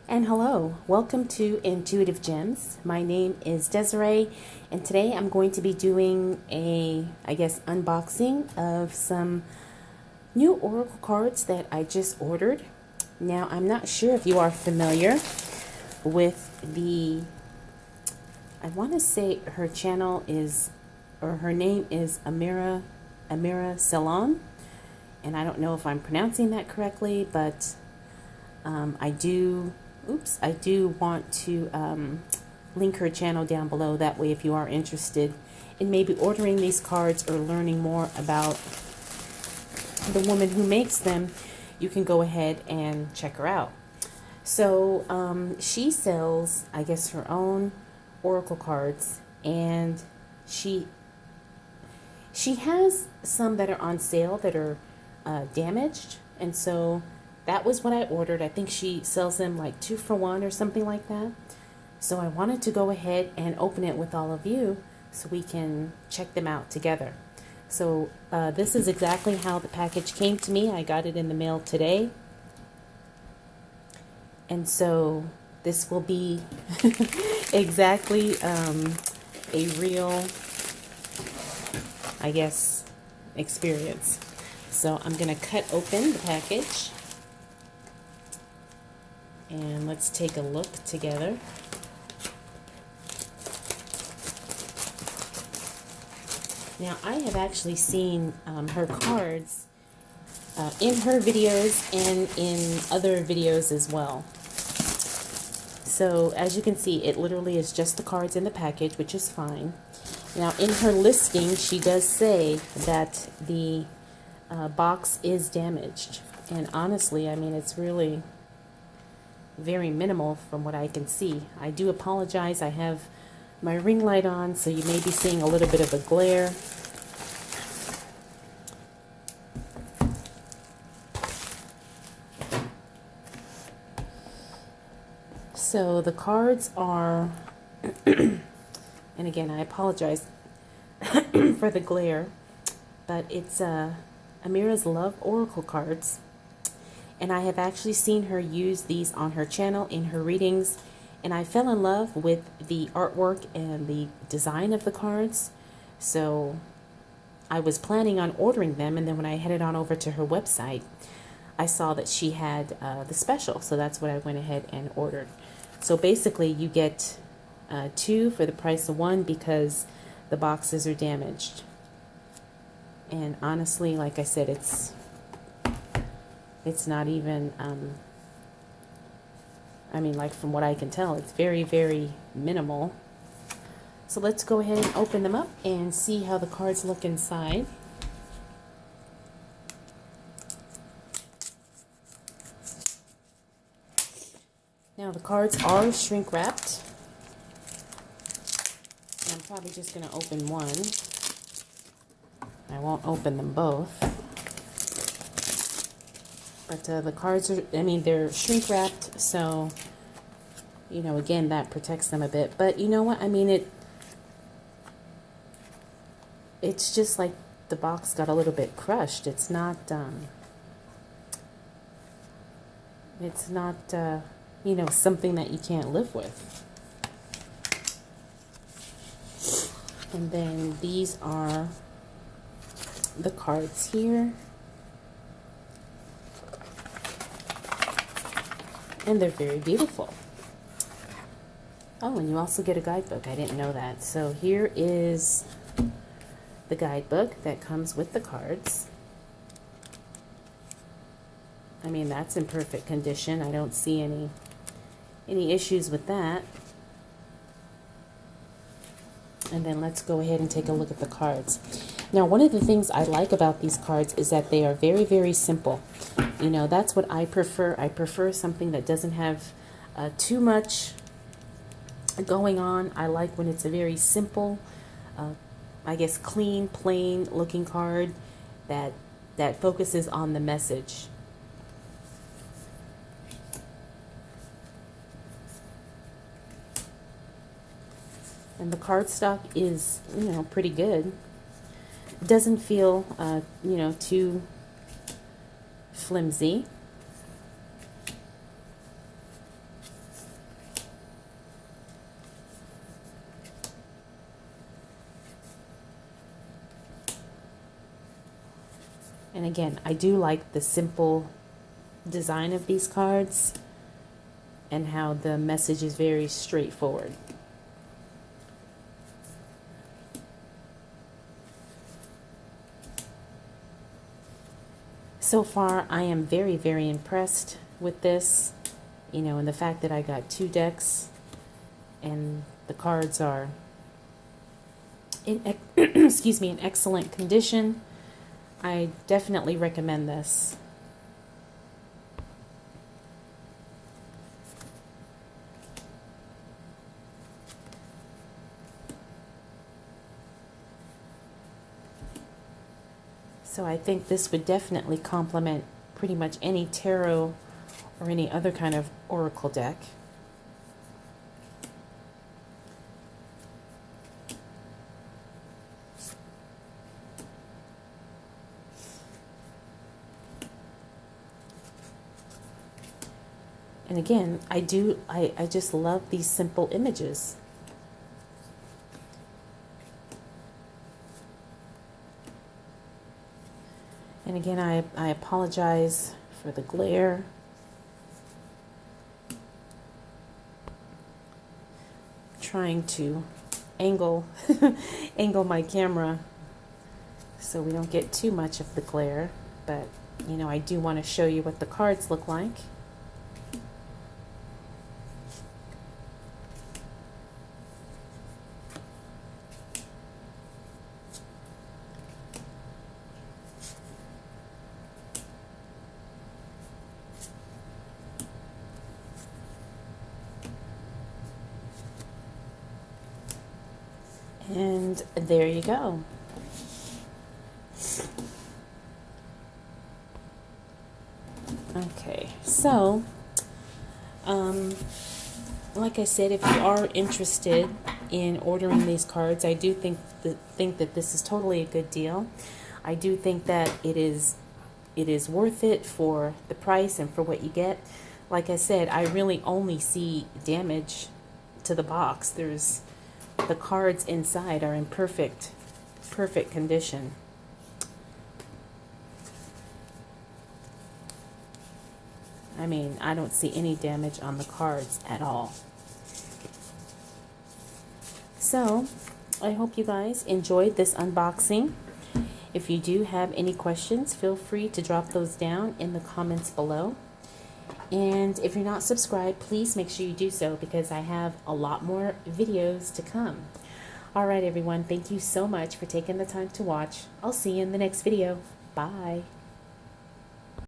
And hello, welcome to Intuitive Gems. My name is Desiree, and today I'm going to be doing unboxing of some new Oracle cards that I just ordered. Now, I'm not sure if you are familiar with I want to say her channel is, or her name is Amira Celon, and I don't know if I'm pronouncing that correctly, but I do want to link her channel down below. That way, if you are interested in maybe ordering these cards or learning more about the woman who makes them, you can go ahead and check her out. So she sells, I guess, her own Oracle cards, and she has some that are on sale that are damaged, and so that was what I ordered. I think she sells them like 2 for 1 or something like that. So I wanted to go ahead and open it with all of you so we can check them out together. So this is exactly how the package came to me. I got it in the mail today. And so this will be exactly a real, I guess, experience. So I'm going to cut open the package. And let's take a look together. Now, I have actually seen her cards in her videos and in other videos as well. So, as you can see, it literally is just the cards in the package, which is fine. Now, in her listing, she does say that the box is damaged. And honestly, I mean, it's really very minimal from what I can see. I do apologize. I have my ring light on, so you may be seeing a little bit of a glare. So the cards are, and again, I apologize for the glare, but it's Amira's Love Oracle Cards. And I have actually seen her use these on her channel in her readings, and I fell in love with the artwork and the design of the cards. So I was planning on ordering them, and then when I headed on over to her website, I saw that she had the special, so that's what I went ahead and ordered. So basically, you get 2 for the price of 1 because the boxes are damaged. And honestly, like I said, it's not even, I mean, like from what I can tell, it's very, very minimal. So let's go ahead and open them up and see how the cards look inside. Now the cards are shrink wrapped. I'm probably just going to open one. I won't open them both. But the cards are, I mean, they're shrink wrapped, so, you know, again, that protects them a bit. But you know what? I mean, it's just like the box got a little bit crushed. It's not, you know, something that you can't live with. And then these are the cards here. And they're very beautiful. Oh, and you also get a guidebook. I didn't know that. So here is the guidebook that comes with the cards. I mean, that's in perfect condition. I don't see any issues with that. And then let's go ahead and take a look at the cards. Now, one of the things I like about these cards is that they are very, very simple. You know, that's what I prefer. I prefer something that doesn't have too much going on. I like when it's a very simple, I guess, clean, plain looking card that focuses on the message. And the cardstock is, you know, pretty good. It doesn't feel, you know, too flimsy. And again, I do like the simple design of these cards and how the message is very straightforward. So far, I am very, very impressed with this, you know, and the fact that I got 2 decks and the cards are in excuse me, in excellent condition. I definitely recommend this. So I think this would definitely complement pretty much any tarot or any other kind of oracle deck. And again, I just love these simple images. And again, I apologize for the glare. I'm trying to angle angle my camera so we don't get too much of the glare, but you know, I do want to show you what the cards look like. And there you go. Okay, so like I said, if you are interested in ordering these cards, I do think that this is totally a good deal. I do think that it is worth it for the price and for what you get. Like I said, I really only see damage to the box. The cards inside are in perfect condition. I mean, I don't see any damage on the cards at all. So, I hope you guys enjoyed this unboxing. If you do have any questions, feel free to drop those down in the comments below. And if you're not subscribed, please make sure you do so, because I have a lot more videos to come. All right, everyone. Thank you so much for taking the time to watch. I'll see you in the next video. Bye.